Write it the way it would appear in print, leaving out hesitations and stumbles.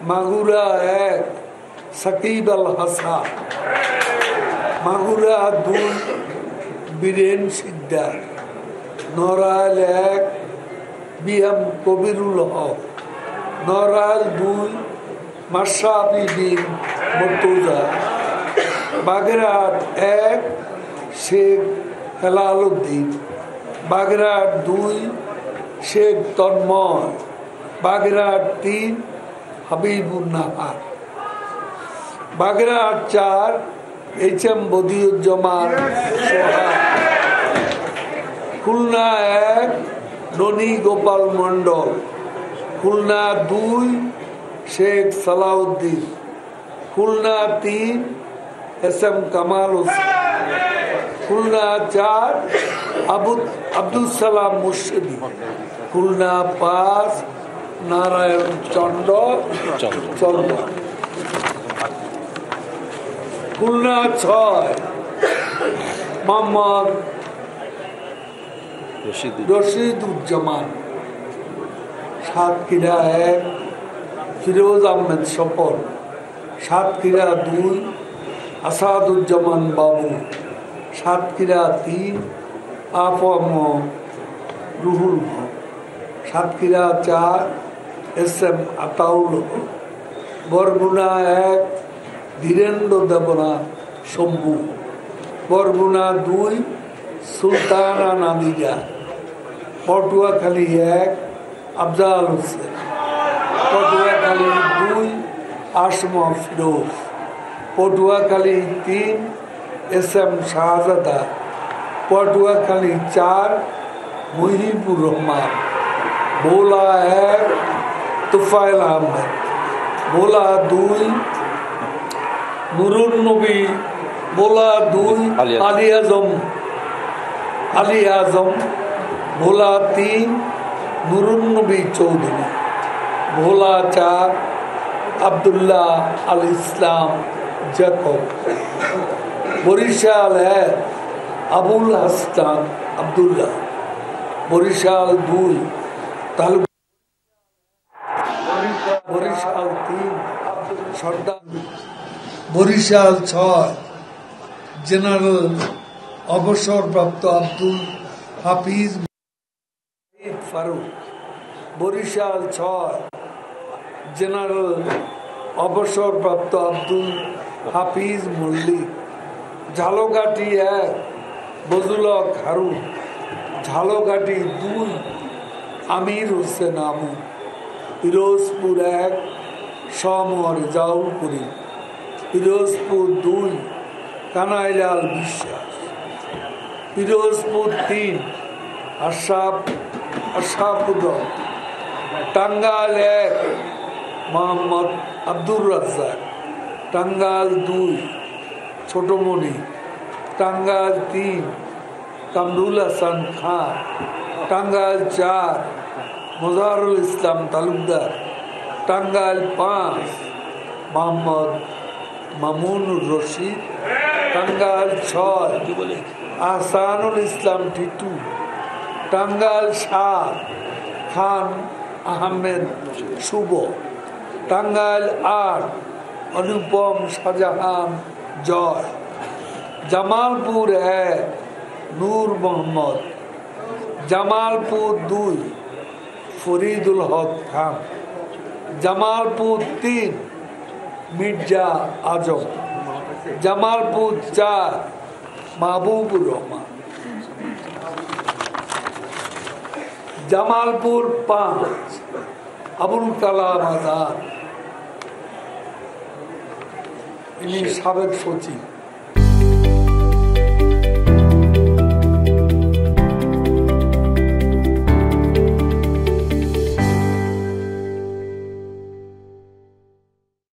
Magura 1 Shakib Al Hasan, Magura 2 Biren Sikdar, Narail 1 BM Kabirul হক, নড়াইল 2 মাশরাফি বিন Murtaza, Bagerhat 1 Sheikh Helal Uddin, Bagerhat 2 Sheikh Tanmoy, Bagerhat 3 Habibun Nahar, Bagerhat 4 HM. Badiuzzaman সোহাগ, খুলনা 1 ননী Gopal Mondal, Khulna 2 Sheikh Salauddin, Khulna 3 SM. Kamal Hossain, Khulna 4 Abdul Salam Murshidi, Khulna 5 Narayan Chandra, Khulna 6 Mohammad Rashiduzzaman, Satkhira 1 Firoz Ahmed Swapan, Satkhira 2 Asaduzzaman বাবু, সাতক্ষীরা 3 আফম রুহুল হক, Satkhira 4 SM. Ataul হক, Barguna 1 Dhirendra Debnath Shambhu, Barguna 2 Sultana Nadira, Patuakhali 1 Afzal Hossain, Patuakhali 2 Asma Firoz, Patuakhali 3 SM. শাহজাদা, পটুয়াখালী 4 মুহিবুর রহমান, ভোলা 1 তুফাইল আহমেদ, ভোলা 2 নুরুন নবী, ভোলা 2 আলী আজম, ভোলা 3 নুরুন নবী চৌধুরী, ভোলা 4 আবদুল্লাহ আল ইসলাম Jacob, Barishal 1 Abul Hasan Abdullah, Barishal 2 তালুক, Barishal 3 সর্দার, Barishal 6 general অবসরপ্রাপ্ত আব্দুল হাফিজ ফারুক, বরিশাল 6 জেনারেল অবসরপ্রাপ্ত আব্দুল হাফিজ মল্লিক, ঝালকাঠি 1 বজলুল হক হারুন, ঝালকাঠি 2 আমির হোসেন আমু, পিরোজপুর 1 শাহ রেজাউল করিম, পিরোজপুর 2 কানাইলাল বিশ্বাস, পিরোজপুর 3 আশরাফুদ্দৌলা, টাঙ্গাইল 1 মোহাম্মদ আব্দুর রাজ্জাক, টাঙ্গাইল 2 ছোটমণি, টাঙ্গাইল 3 কামরুল হাসান খান, টাঙ্গাইল 4 মোজাহারুল ইসলাম তালুকদার, টাঙ্গাইল 5 মোহাম্মদ মামুনুর রশিদ, টাঙ্গাইল 6 আহসানুল ইসলাম টিটু, টাঙ্গাইল 7 খান আহমেদ শুভ, টাঙ্গাইল 8 অনুপম শাহজাহান জয়, জামালপুর 1 নূর মোহাম্মদ, জামালপুর 2 ফরিদুল হক খান, জামালপুর 3 মির্জা আজম, জামালপুর 4 মাহবুবুর রহমান, জামালপুর 5 আবুল কালাম আজাদ, ইনি সাবেক সচিব।